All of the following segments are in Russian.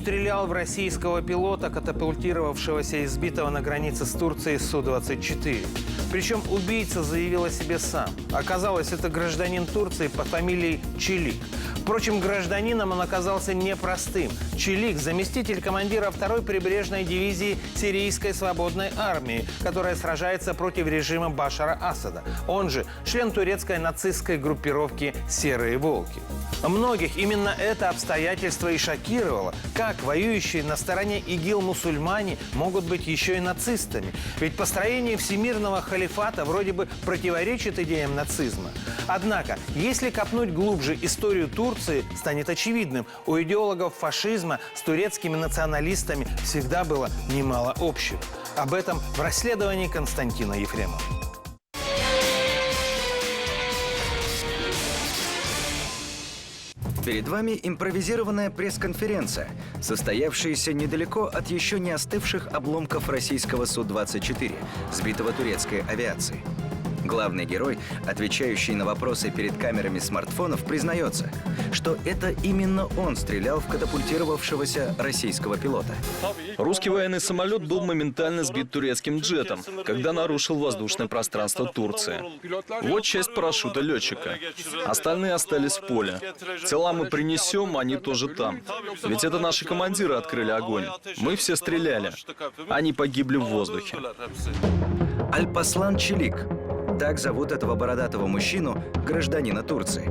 стрелял в российского пилота, катапультировавшегося и сбитого на границе с Турцией Су-24. Причем убийца заявил о себе сам. Оказалось, это гражданин Турции по фамилии Чилик. Впрочем, гражданином он оказался непростым. Чилик – заместитель командира 2-й прибрежной дивизии Сирийской свободной армии, которая сражается против режима Башара Асада. Он же член турецкой нацистской группировки «Серые волки». Многих именно это обстоятельство и шокировало. Как воюющие на стороне ИГИЛ мусульмане могут быть еще и нацистами? Ведь построение всемирного халифата вроде бы противоречит идеям нацизма. Однако, если копнуть глубже историю Турции, станет очевидным, у идеологов фашизма с турецкими националистами всегда было немало общего. Об этом в расследовании Константина Ефремова. Перед вами импровизированная пресс-конференция, состоявшаяся недалеко от еще не остывших обломков российского Су-24, сбитого турецкой авиацией. Главный герой, отвечающий на вопросы перед камерами смартфонов, признается, что это именно он стрелял в катапультировавшегося российского пилота. Русский военный самолет был моментально сбит турецким джетом, когда нарушил воздушное пространство Турции. Вот часть парашюта летчика. Остальные остались в поле. Тела мы принесем, они тоже там. Ведь это наши командиры открыли огонь. Мы все стреляли. Они погибли в воздухе. Альпаслан Чилик. Так зовут этого бородатого мужчину, гражданина Турции.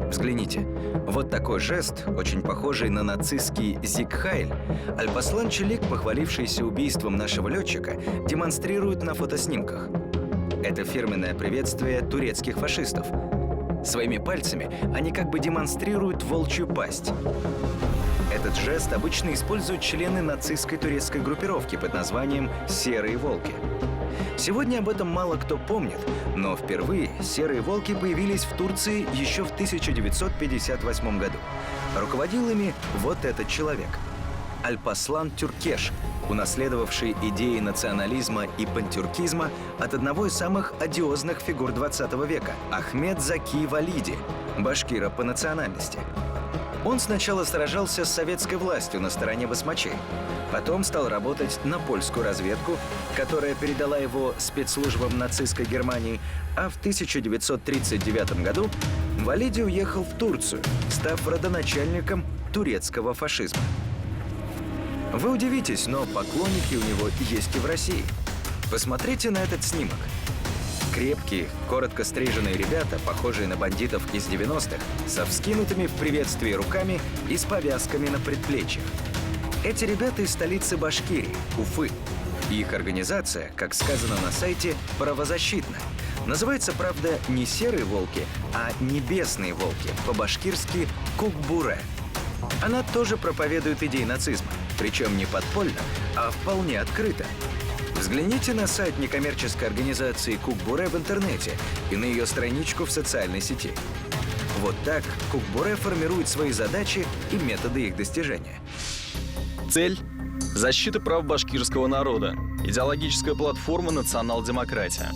Взгляните. Вот такой жест, очень похожий на нацистский зигхайль, Альпаслан Чилик, похвалившийся убийством нашего летчика, демонстрирует на фотоснимках. Это фирменное приветствие турецких фашистов. Своими пальцами они как бы демонстрируют волчью пасть. Этот жест обычно используют члены нацистской турецкой группировки под названием «Серые волки». Сегодня об этом мало кто помнит, но впервые «Серые волки» появились в Турции еще в 1958 году. Руководил ими вот этот человек – Альпаслан Тюркеш, унаследовавший идеи национализма и пантюркизма от одного из самых одиозных фигур 20 века – Ахмед Заки Валиди, башкира по национальности. Он сначала сражался с советской властью на стороне басмачей, потом стал работать на польскую разведку, которая передала его спецслужбам нацистской Германии, а в 1939 году Валиди уехал в Турцию, став родоначальником турецкого фашизма. Вы удивитесь, но поклонники у него есть и в России. Посмотрите на этот снимок. Крепкие, коротко стриженные ребята, похожие на бандитов из 90-х, со вскинутыми в приветствии руками и с повязками на предплечьях. Эти ребята из столицы Башкирии, Уфы. Их организация, как сказано на сайте, правозащитная. Называется, правда, не «Серые волки», а «Небесные волки», по-башкирски «Кукбуре». Она тоже проповедует идеи нацизма, причем не подпольно, а вполне открыто. Взгляните на сайт некоммерческой организации Кукбуре в интернете и на ее страничку в социальной сети. Вот так Кукбуре формирует свои задачи и методы их достижения. Цель – защита прав башкирского народа. Идеологическая платформа «Национал-демократия».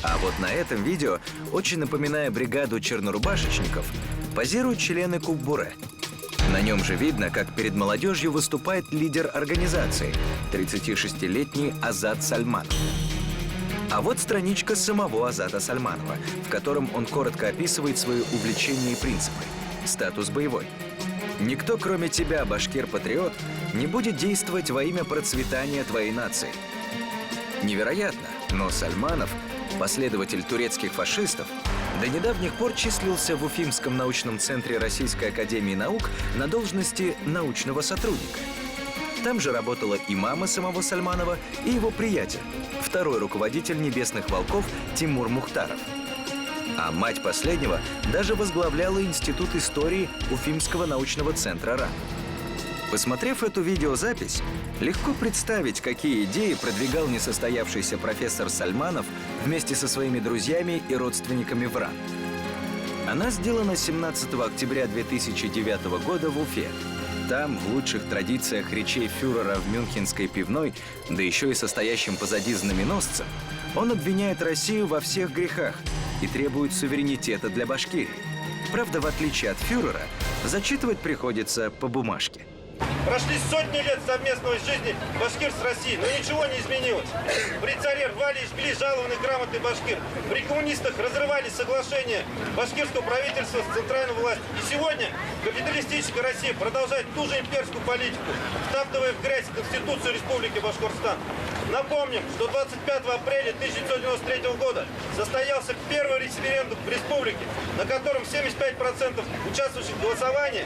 А вот на этом видео, очень напоминая бригаду чернорубашечников, позируют члены Кукбуре. На нем же видно, как перед молодежью выступает лидер организации – 36-летний Азат Сальманов. А вот страничка самого Азата Сальманова, в котором он коротко описывает свои увлечения и принципы. Статус боевой. Никто, кроме тебя, башкир-патриот, не будет действовать во имя процветания твоей нации. Невероятно, но Сальманов, последователь турецких фашистов, до недавних пор числился в Уфимском научном центре Российской академии наук на должности научного сотрудника. Там же работала и мама самого Сальманова, и его приятель, второй руководитель «Небесных волков» Тимур Мухтаров. А мать последнего даже возглавляла Институт истории Уфимского научного центра РАН. Посмотрев эту видеозапись, легко представить, какие идеи продвигал несостоявшийся профессор Сальманов вместе со своими друзьями и родственниками в РАН. Она сделана 17 октября 2009 года в Уфе. Там, в лучших традициях речей фюрера в мюнхенской пивной, да еще и состоящим позади знаменосцем, он обвиняет Россию во всех грехах и требует суверенитета для Башкирии. Правда, в отличие от фюрера, зачитывать приходится по бумажке. Прошли сотни лет совместной жизни башкир с Россией, но ничего не изменилось. При царе рвали и жгли жалованные грамоты башкир. При коммунистах разрывали соглашение башкирского правительства с центральной властью. И сегодня капиталистическая Россия продолжает ту же имперскую политику, втаптывая в грязь Конституцию Республики Башкортостан. Напомним, что 25 апреля 1993 года состоялся первый референдум в республике, на котором 75% участвующих в голосовании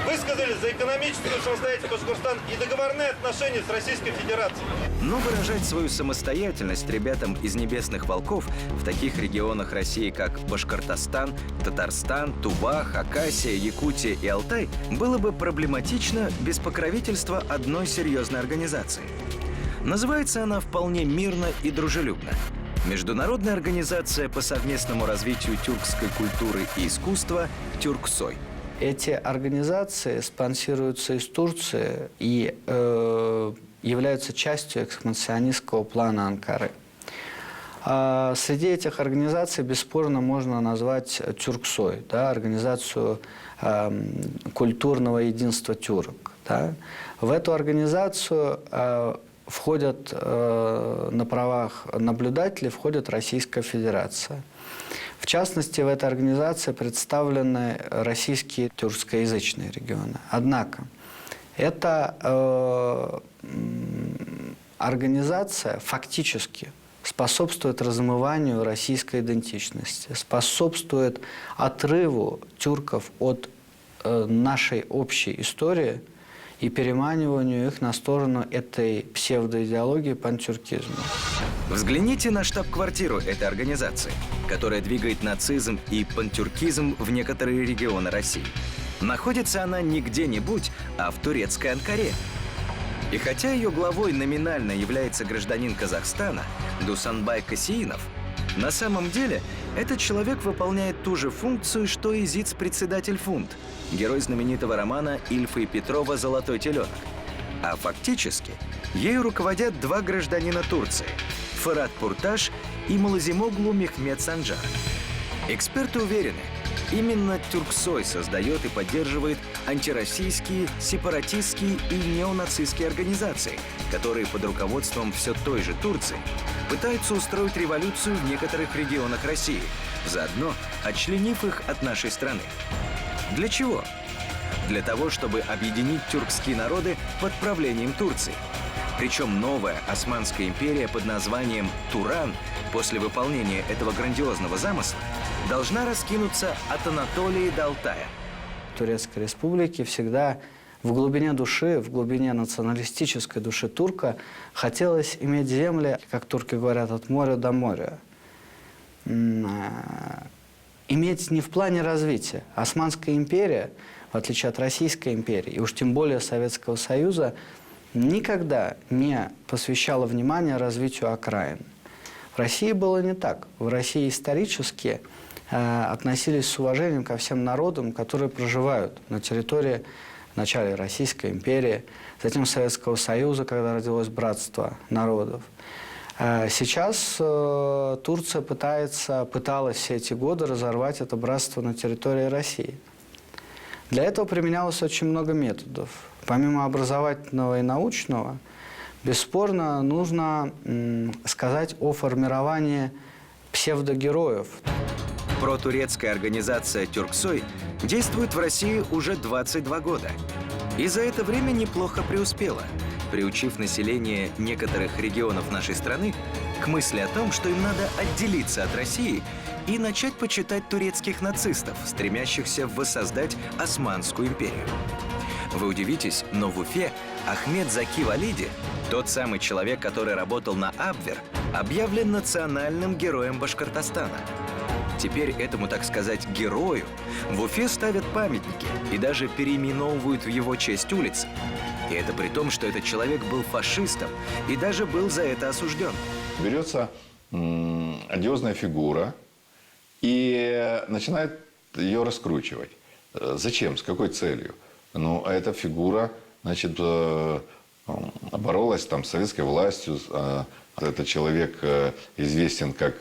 высказали за экономическую самостоятельность Башкортостана и договорные отношения с Российской Федерацией. Но выражать свою самостоятельность ребятам из небесных волков в таких регионах России, как Башкортостан, Татарстан, Тува, Хакасия, Якутия и Алтай, было бы проблематично без покровительства одной серьезной организации. Называется она вполне мирно и дружелюбно. Международная организация по совместному развитию тюркской культуры и искусства «Тюрксой». Эти организации спонсируются из Турции и являются частью экспансионистского плана Анкары. Среди этих организаций бесспорно можно назвать Тюрксой, да, организацию культурного единства тюрок. Да. В эту организацию входят на правах наблюдателей входит Российская Федерация. В частности, в этой организации представлены российские тюркскоязычные регионы. Однако, эта организация фактически способствует размыванию российской идентичности, способствует отрыву тюрков от нашей общей истории и переманиванию их на сторону этой псевдоидеологии пантюркизма. Взгляните на штаб-квартиру этой организации, которая двигает нацизм и пантюркизм в некоторые регионы России. Находится она не где-нибудь, а в турецкой Анкаре. И хотя ее главой номинально является гражданин Казахстана Дусанбай Касеинов, на самом деле этот человек выполняет ту же функцию, что и ЗИЦ-председатель ФУНД, герой знаменитого романа Ильфа и Петрова «Золотой теленок». А фактически ею руководят два гражданина Турции – Фырат Пурташ и Малазимоглу Мехмед Санджар. Эксперты уверены, именно Тюрксой создает и поддерживает антироссийские, сепаратистские и неонацистские организации, которые под руководством все той же Турции пытаются устроить революцию в некоторых регионах России, заодно отчленив их от нашей страны. Для чего? Для того, чтобы объединить тюркские народы под правлением Турции. Причем новая Османская империя под названием Туран после выполнения этого грандиозного замысла должна раскинуться от Анатолии до Алтая. Турецкой республики всегда в глубине души, в глубине националистической души турка хотелось иметь земли, как турки говорят, от моря до моря. Иметь не в плане развития. Османская империя, в отличие от Российской империи, и уж тем более Советского Союза, никогда не посвящала внимания развитию окраин. В России было не так. В России исторически относились с уважением ко всем народам, которые проживают на территории вначале Российской империи, затем Советского Союза, когда родилось братство народов. Сейчас Турция пыталась все эти годы разорвать это братство на территории России. Для этого применялось очень много методов. Помимо образовательного и научного, бесспорно нужно сказать о формировании псевдогероев. Протурецкая организация «Тюрксой» действует в России уже 22 года. И за это время неплохо преуспела, приучив население некоторых регионов нашей страны к мысли о том, что им надо отделиться от России и начать почитать турецких нацистов, стремящихся воссоздать Османскую империю. Вы удивитесь, но в Уфе Ахмед Заки Валиди, тот самый человек, который работал на Абвер, объявлен национальным героем Башкортостана. Теперь этому, так сказать, герою в Уфе ставят памятники и даже переименовывают в его честь улицы. И это при том, что этот человек был фашистом и даже был за это осужден. Берется одиозная фигура и начинает ее раскручивать. Зачем? С какой целью? Ну, а эта фигура, значит, боролась там с советской властью. Этот человек известен как,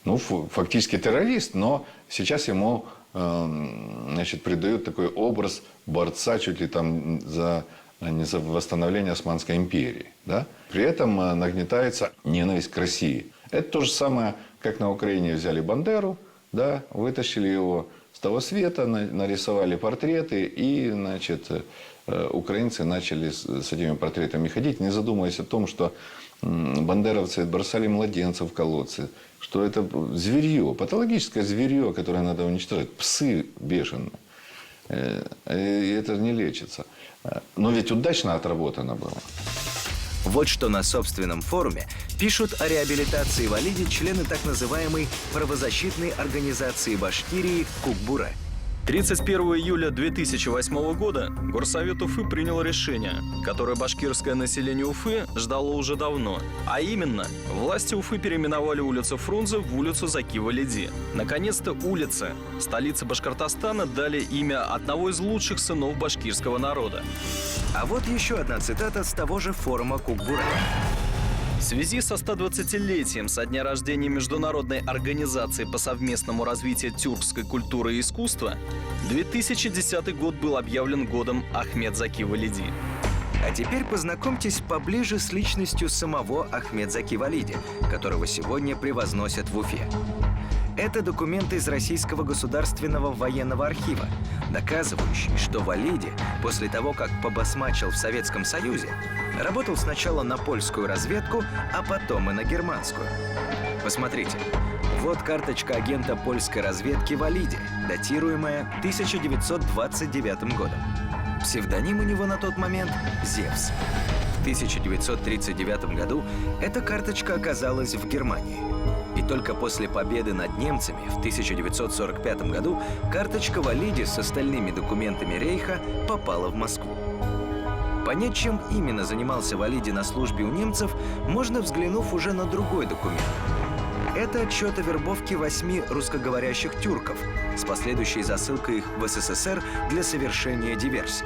ну, фактически террорист, но сейчас ему, значит, придают такой образ борца чуть ли там за а не за восстановление Османской империи. Да? При этом нагнетается ненависть к России. Это то же самое, как на Украине взяли Бандеру, да, вытащили его с того света, нарисовали портреты, и, значит, украинцы начали с этими портретами ходить, не задумываясь о том, что бандеровцы бросали младенцев в колодцы, что это зверье, патологическое зверье, которое надо уничтожить, псы бешеные. И это не лечится. Но ведь удачно отработано было. Вот что на собственном форуме пишут о реабилитации Валиди члены так называемой правозащитной организации Башкирии «Кукбуре». 31 июля 2008 года Горсовет Уфы принял решение, которое башкирское население Уфы ждало уже давно. А именно, власти Уфы переименовали улицу Фрунзе в улицу Заки Валиди. Наконец-то улице, столице Башкортостана, дали имя одного из лучших сынов башкирского народа. А вот еще одна цитата с того же форума «Кукбуре». В связи со 120-летием со дня рождения Международной организации по совместному развитию тюркской культуры и искусства, 2010 год был объявлен годом Ахмед Заки Валиди. А теперь познакомьтесь поближе с личностью самого Ахмед Заки Валиди, которого сегодня превозносят в Уфе. Это документы из Российского государственного военного архива, доказывающие, что Валиди, после того, как побасмачил в Советском Союзе, работал сначала на польскую разведку, а потом и на германскую. Посмотрите, вот карточка агента польской разведки Валиди, датируемая 1929 годом. Псевдоним у него на тот момент – Зевс. В 1939 году эта карточка оказалась в Германии. И только после победы над немцами в 1945 году карточка Валиди с остальными документами Рейха попала в Москву. Понять, чем именно занимался Валиди на службе у немцев, можно, взглянув уже на другой документ. Это отчет о вербовке 8 русскоговорящих тюрков с последующей засылкой их в СССР для совершения диверсий.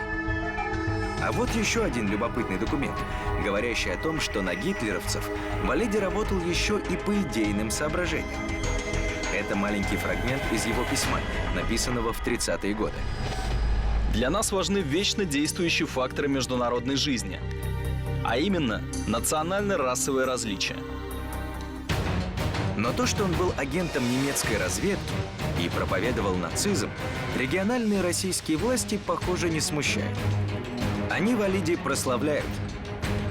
А вот еще один любопытный документ, говорящий о том, что на гитлеровцев Валиди работал еще и по идейным соображениям. Это маленький фрагмент из его письма, написанного в 30-е годы. Для нас важны вечно действующие факторы международной жизни, а именно национально-расовые различия. Но то, что он был агентом немецкой разведки и проповедовал нацизм, региональные российские власти, похоже, не смущают. Они Валиди прославляют.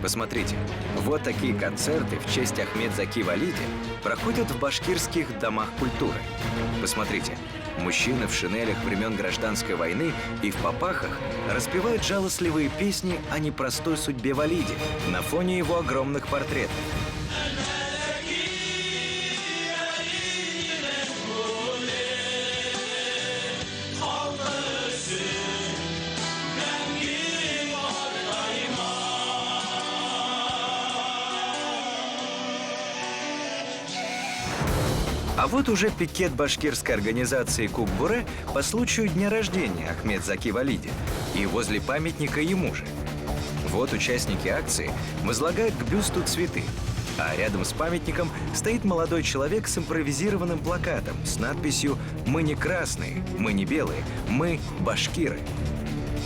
Посмотрите, вот такие концерты в честь Ахмед Заки Валиди проходят в башкирских домах культуры. Посмотрите, мужчины в шинелях времен Гражданской войны и в папахах распевают жалостливые песни о непростой судьбе Валиди на фоне его огромных портретов. А вот уже пикет башкирской организации «Кукбуре» по случаю дня рождения Ахмед Заки Валиди и возле памятника ему же. Вот участники акции возлагают к бюсту цветы, а рядом с памятником стоит молодой человек с импровизированным плакатом с надписью «Мы не красные, мы не белые, мы башкиры».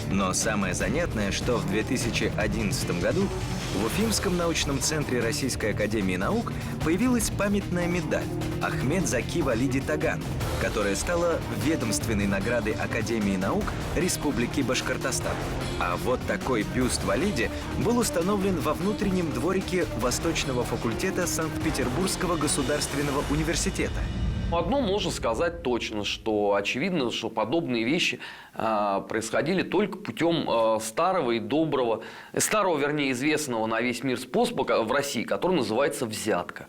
Но самое занятное, что в 2011 году в Уфимском научном центре Российской академии наук появилась памятная медаль «Ахмед Заки Валиди Таган», которая стала ведомственной наградой Академии наук Республики Башкортостан. А вот такой бюст Валиди был установлен во внутреннем дворике Восточного факультета Санкт-Петербургского государственного университета. Одно можно сказать точно, что очевидно, что подобные вещи происходили только путем старого, вернее, известного на весь мир способа в России, который называется взятка.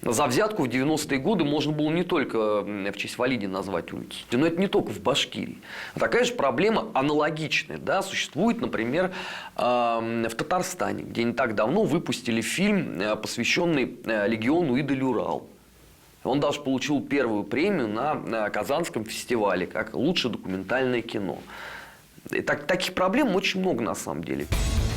За взятку в 90-е годы можно было не только в честь Валиди назвать улицу, но это не только в Башкирии. Такая же проблема аналогичная, да, существует, например, в Татарстане, где не так давно выпустили фильм, посвященный легиону Идаль-Урал. Он даже получил первую премию на Казанском фестивале как лучшее документальное кино. Таких проблем очень много на самом деле.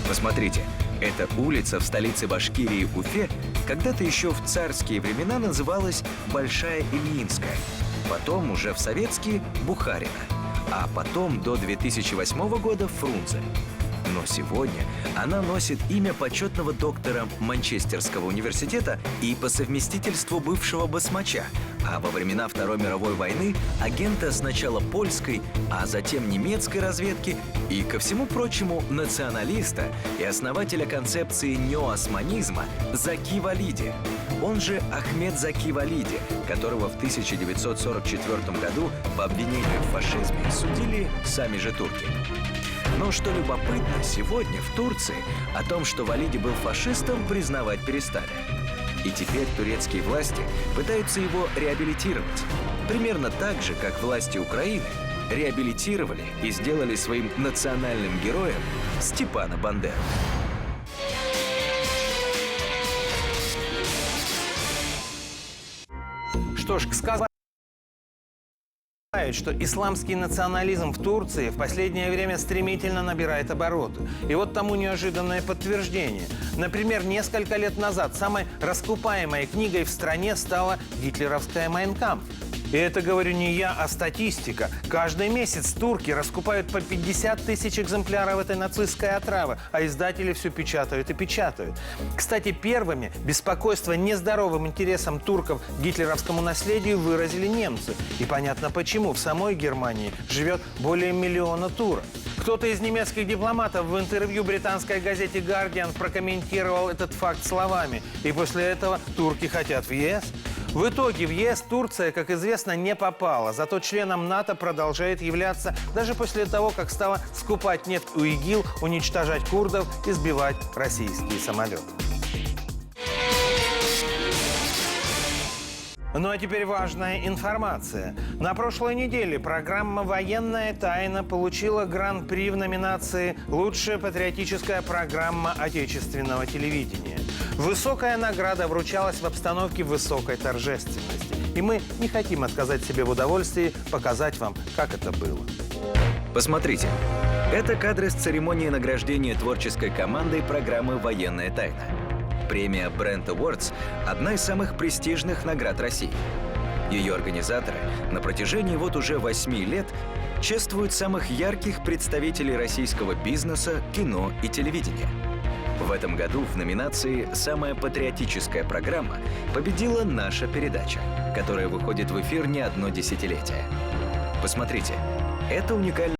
Посмотрите, эта улица в столице Башкирии Уфе когда-то еще в царские времена называлась Большая Ильинская, потом уже в советские – Бухарина, а потом до 2008 года – Фрунзе. Но сегодня она носит имя почетного доктора Манчестерского университета и по совместительству бывшего басмача, а во времена Второй мировой войны агента сначала польской, а затем немецкой разведки и, ко всему прочему, националиста и основателя концепции неоосманизма Заки Валиди, он же Ахмед Заки Валиди, которого в 1944 году по обвинению в фашизме судили сами же турки. Но что любопытно, сегодня в Турции о том, что Валиди был фашистом, признавать перестали. И теперь турецкие власти пытаются его реабилитировать. Примерно так же, как власти Украины реабилитировали и сделали своим национальным героем Степана Бандеру. Что ж, сказать, что исламский национализм в Турции в последнее время стремительно набирает обороты. И вот тому неожиданное подтверждение. Например, несколько лет назад самой раскупаемой книгой в стране стала гитлеровская «Майн кампф». И это говорю не я, а статистика. Каждый месяц турки раскупают по 50 тысяч экземпляров этой нацистской отравы, а издатели все печатают и печатают. Кстати, первыми беспокойство нездоровым интересам турков к гитлеровскому наследию выразили немцы. И понятно почему. В самой Германии живет более миллиона турок. Кто-то из немецких дипломатов в интервью британской газете «Гардиан» прокомментировал этот факт словами: «И после этого турки хотят в ЕС». В итоге в ЕС Турция, как известно, не попала. Зато членом НАТО продолжает являться даже после того, как стала скупать нефть у ИГИЛ, уничтожать курдов и сбивать российские самолеты. Ну а теперь важная информация. На прошлой неделе программа «Военная тайна» получила гран-при в номинации «Лучшая патриотическая программа отечественного телевидения». Высокая награда вручалась в обстановке высокой торжественности. И мы не хотим отказать себе в удовольствии показать вам, как это было. Посмотрите. Это кадры с церемонии награждения творческой командой программы «Военная тайна». Премия Brand Awards – одна из самых престижных наград России. Ее организаторы на протяжении вот уже 8 лет чествуют самых ярких представителей российского бизнеса, кино и телевидения. В этом году в номинации «Самая патриотическая программа» победила наша передача, которая выходит в эфир не одно десятилетие. Посмотрите, это уникальная